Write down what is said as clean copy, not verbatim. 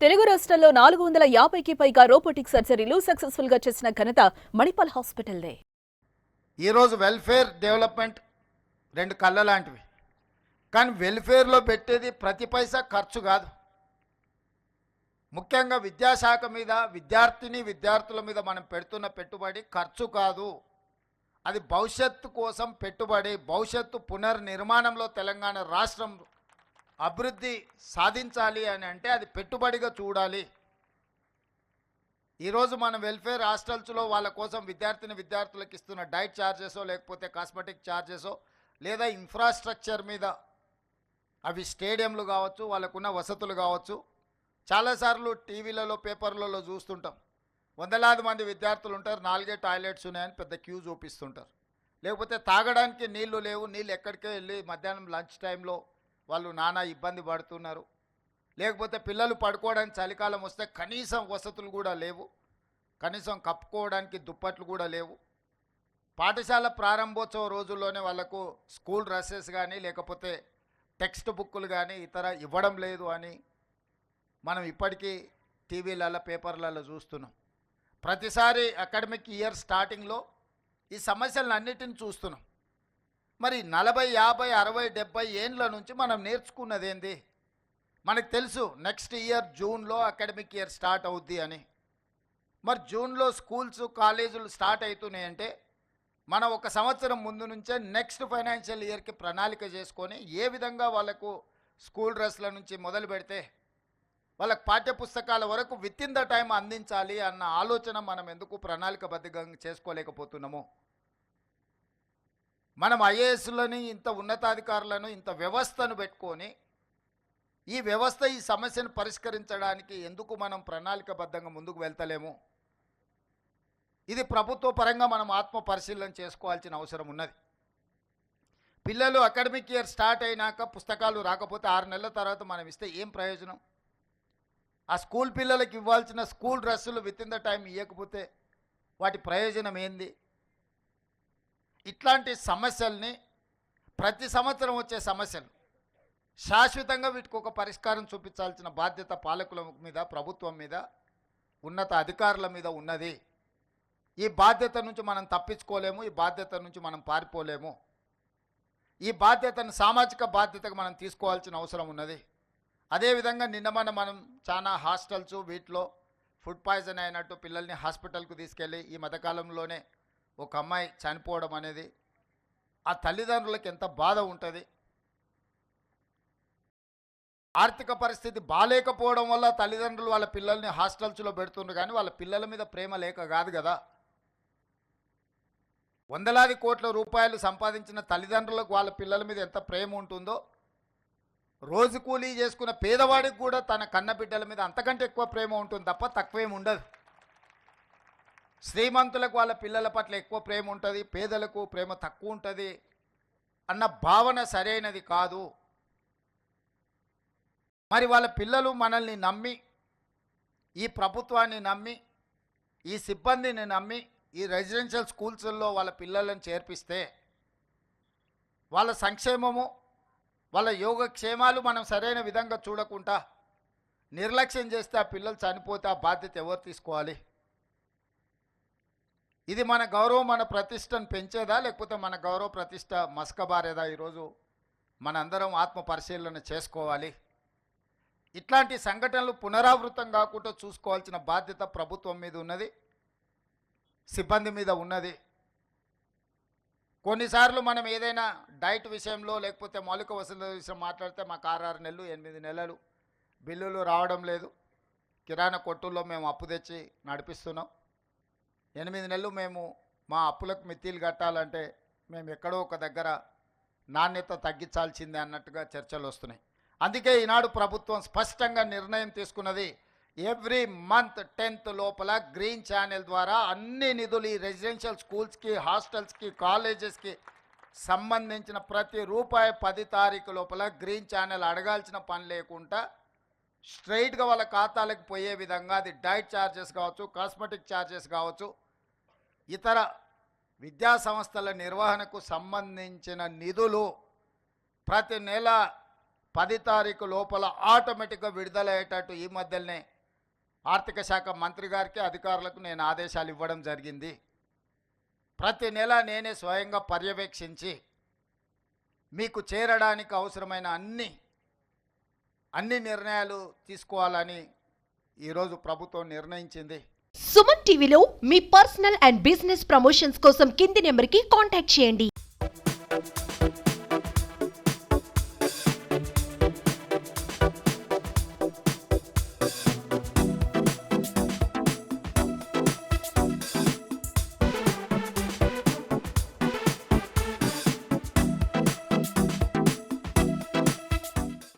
తెలుగు రాష్ట్రాల్లో 450కి పైగా రోబోటిక్ సర్జరీలు సక్సెస్ఫుల్ గా చేసిన ఘనత మణిపాల్ హాస్పిటల్దే. ఈరోజు వెల్ఫేర్ డెవలప్మెంట్ రెండు కళ్ళ లాంటివి. కానీ వెల్ఫేర్లో పెట్టేది ప్రతి పైసా ఖర్చు కాదు. ముఖ్యంగా విద్యాశాఖ మీద, విద్యార్థుల మీద మనం పెడుతున్న పెట్టుబడి ఖర్చు కాదు. అది భవిష్యత్తు కోసం పెట్టుబడి. భవిష్యత్తు పునర్నిర్మాణంలో తెలంగాణ రాష్ట్రం అభివృద్ధి సాధించాలి అని అంటే అది పెట్టుబడిగా చూడాలి. ఈరోజు మన వెల్ఫేర్ హాస్టల్స్లో వాళ్ళ కోసం విద్యార్థులకు ఇస్తున్న డైట్ ఛార్జెసో లేకపోతే కాస్మెటిక్ ఛార్జెసో లేదా ఇన్ఫ్రాస్ట్రక్చర్ మీద అవి స్టేడియంలు కావచ్చు, వాళ్ళకున్న వసతులు కావచ్చు. చాలాసార్లు టీవీలలో పేపర్లలో చూస్తుంటాం. వందలాది మంది విద్యార్థులు ఉంటారు, 4 టాయిలెట్స్ ఉన్నాయని పెద్ద క్యూ చూపిస్తుంటారు. లేకపోతే తాగడానికి నీళ్లు లేవు, నీళ్ళు ఎక్కడికే వెళ్ళి మధ్యాహ్నం లంచ్ టైంలో వాళ్ళు నానా ఇబ్బంది పడుతున్నారు. లేకపోతే పిల్లలు పడుకోవడానికి చలికాలం వస్తే కనీసం వసతులు కూడా లేవు, కనీసం కప్పుకోవడానికి దుప్పట్లు కూడా లేవు. పాఠశాల ప్రారంభోత్సవ రోజుల్లోనే వాళ్ళకు స్కూల్ డ్రెస్సెస్ కానీ లేకపోతే టెక్స్ట్ బుక్కులు కానీ ఇతర ఇవ్వడం లేదు అని మనం ఇప్పటికీ టీవీలలో పేపర్లలో చూస్తున్నాం. ప్రతిసారి అకాడమిక్ ఇయర్ స్టార్టింగ్లో ఈ సమస్యలను అన్నిటిని చూస్తున్నాం. మరి 40, 50, 60, 70 ఏండ్ల నుంచి మనం నేర్చుకున్నది ఏంది? మనకు తెలుసు నెక్స్ట్ ఇయర్ జూన్లో అకాడమిక్ ఇయర్ స్టార్ట్ అవుద్ది అని. మరి జూన్లో స్కూల్స్ కాలేజీలు స్టార్ట్ అవుతున్నాయంటే మనం ఒక సంవత్సరం ముందు నుంచే నెక్స్ట్ ఫైనాన్షియల్ ఇయర్కి ప్రణాళిక చేసుకొని ఏ విధంగా వాళ్ళకు స్కూల్ డ్రెస్ల నుంచి మొదలు పెడితే వాళ్ళకు పాఠ్యపుస్తకాల వరకు విత్ ఇన్ ద టైం అందించాలి అన్న ఆలోచన మనం ఎందుకు ప్రణాళికబద్ధంగా చేసుకోలేకపోతున్నాము? మనం ఐఏఎస్లని, ఇంత ఉన్నతాధికారులను, ఇంత వ్యవస్థను పెట్టుకొని ఈ వ్యవస్థ ఈ సమస్యను పరిష్కరించడానికి ఎందుకు మనం ప్రణాళికబద్ధంగా ముందుకు వెళ్తలేము? ఇది ప్రభుత్వ పరంగా మనం ఆత్మ పరిశీలన చేసుకోవాల్సిన అవసరం ఉన్నది. పిల్లలు అకాడమిక్ ఇయర్ స్టార్ట్ అయినాక పుస్తకాలు రాకపోతే 6 నెలల తర్వాత మనం ఇస్తే ఏం ప్రయోజనం? ఆ స్కూల్ పిల్లలకి ఇవ్వాల్సిన స్కూల్ డ్రెస్సులు విత్ ఇన్ ద టైం ఇవ్వకపోతే వాటి ప్రయోజనం ఏంది? ఇట్లాంటి సమస్యల్ని, ప్రతి సంవత్సరం వచ్చే సమస్యలు శాశ్వతంగా వీటికి ఒక పరిష్కారం చూపించాల్సిన బాధ్యత పాలకుల మీద, ప్రభుత్వం మీద, ఉన్నత అధికారుల మీద ఉన్నది. ఈ బాధ్యత నుంచి మనం తప్పించుకోలేము, ఈ బాధ్యత నుంచి మనం పారిపోలేము. ఈ బాధ్యతను సామాజిక బాధ్యతగా మనం తీసుకోవాల్సిన అవసరం ఉన్నది. అదేవిధంగా నిన్న మనం చాలా హాస్టల్స్ వీటిలో ఫుడ్ పాయిజన్ అయినట్టు పిల్లల్ని హాస్పిటల్కు తీసుకెళ్ళి ఈ మధ్యకాలంలోనే ఒక అమ్మాయి చనిపోవడం అనేది ఆ తల్లిదండ్రులకు ఎంత బాధ ఉంటుంది. ఆర్థిక పరిస్థితి బాలేకపోవడం వల్ల తల్లిదండ్రులు వాళ్ళ పిల్లల్ని హాస్టల్స్లో పెడుతుండ్రు, కానీ వాళ్ళ పిల్లల మీద ప్రేమ లేక కాదు కదా. వందలాది కోట్ల రూపాయలు సంపాదించిన తల్లిదండ్రులకు వాళ్ళ పిల్లల మీద ఎంత ప్రేమ ఉంటుందో, రోజు కూలీ చేసుకున్న పేదవాడికి కూడా తన కన్న బిడ్డల మీద అంతకంటే ఎక్కువ ప్రేమ ఉంటుంది తప్ప తక్కువేం ఉండదు. శ్రీమంతులకు వాళ్ళ పిల్లల పట్ల ఎక్కువ ప్రేమ ఉంటుంది, పేదలకు ప్రేమ తక్కువ ఉంటుంది అన్న భావన సరైనది కాదు. మరి వాళ్ళ పిల్లలు మనల్ని నమ్మి, ఈ ప్రభుత్వాన్ని నమ్మి, ఈ సిబ్బందిని నమ్మి ఈ రెసిడెన్షియల్ స్కూల్స్లో వాళ్ళ పిల్లలను చేర్పిస్తే వాళ్ళ సంక్షేమము, వాళ్ళ యోగక్షేమాలు మనం సరైన విధంగా చూడకుండా నిర్లక్ష్యం చేస్తే ఆ పిల్లలు చనిపోతే ఆ బాధ్యత ఎవరు తీసుకోవాలి? ఇది మన గౌరవం, మన ప్రతిష్టను పెంచేదా లేకపోతే మన గౌరవ ప్రతిష్ట మసకబారేదా? ఈరోజు మనందరం ఆత్మ పరిశీలన చేసుకోవాలి. ఇట్లాంటి సంఘటనలు పునరావృతం కాకుండా చూసుకోవాల్సిన బాధ్యత ప్రభుత్వం మీద ఉన్నది, సిబ్బంది మీద ఉన్నది. కొన్నిసార్లు మనం ఏదైనా డైట్ విషయంలో లేకపోతే మౌలిక వసతుల విషయం మాట్లాడితే మాకు 6 నెలలు 8 నెలలు బిల్లులు రావడం లేదు, కిరాణా కొట్టుల్లో మేము అప్పు తెచ్చి నడిపిస్తున్నాం, 8 నెలలు మేము మా అప్పులకు మిత్తిలు కట్టాలంటే మేము ఎక్కడో ఒక దగ్గర నాణ్యత తగ్గించాల్సిందే అన్నట్టుగా చర్చలు వస్తున్నాయి. అందుకే ఈనాడు ప్రభుత్వం స్పష్టంగా నిర్ణయం తీసుకున్నది, ఎవ్రీ మంత్ 10th లోపల గ్రీన్ ఛానల్ ద్వారా అన్ని నిధులు ఈ రెసిడెన్షియల్ స్కూల్స్కి, హాస్టల్స్కి, కాలేజెస్కి సంబంధించిన ప్రతి రూపాయి 10 తారీఖు లోపల గ్రీన్ ఛానల్ అడగాల్సిన పని లేకుండా స్ట్రైట్గా వాళ్ళ ఖాతాలకు పోయే విధంగా, అది డైట్ ఛార్జెస్ కావచ్చు, కాస్మెటిక్ ఛార్జెస్ కావచ్చు, ఇతర విద్యా సంస్థల నిర్వహణకు సంబంధించిన నిధులు ప్రతి నెల 10 తారీఖు లోపల ఆటోమేటిక్గా విడుదలయ్యేటట్టు ఈ మధ్యలోనే ఆర్థిక శాఖ మంత్రి గారికి అధికారులకు నేను ఆదేశాలు ఇవ్వడం జరిగింది. ప్రతి నెల నేనే స్వయంగా పర్యవేక్షించి మీకు చేరడానికి అవసరమైన అన్ని నిర్ణయాలు తీసుకోవాలని ఈరోజు ప్రభుత్వం నిర్ణయించింది. సుమన్ టీవీలో మీ పర్సనల్ అండ్ బిజినెస్ ప్రమోషన్స్ కోసం కింది నెంబర్కి కాంటాక్ట్ చేయండి.